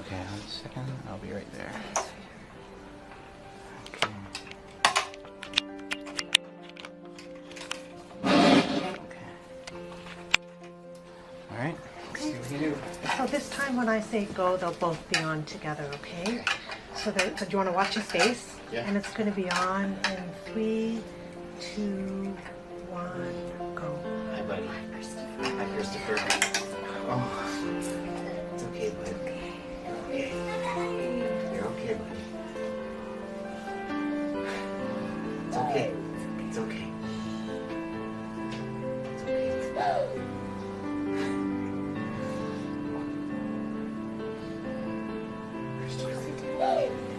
Okay, 1 second. I'll be right there. Alright, let's see what we can do. So this time when I say go, they'll both be on together, okay? So do you want to watch his face? Yeah. And it's going to be on in 3, 2, 1, go. Hi, buddy. Hi, Christopher. Hi, Christopher. Oh, it's okay, buddy. You're okay. You're okay, buddy. It's okay. It's okay. It's okay. Christopher.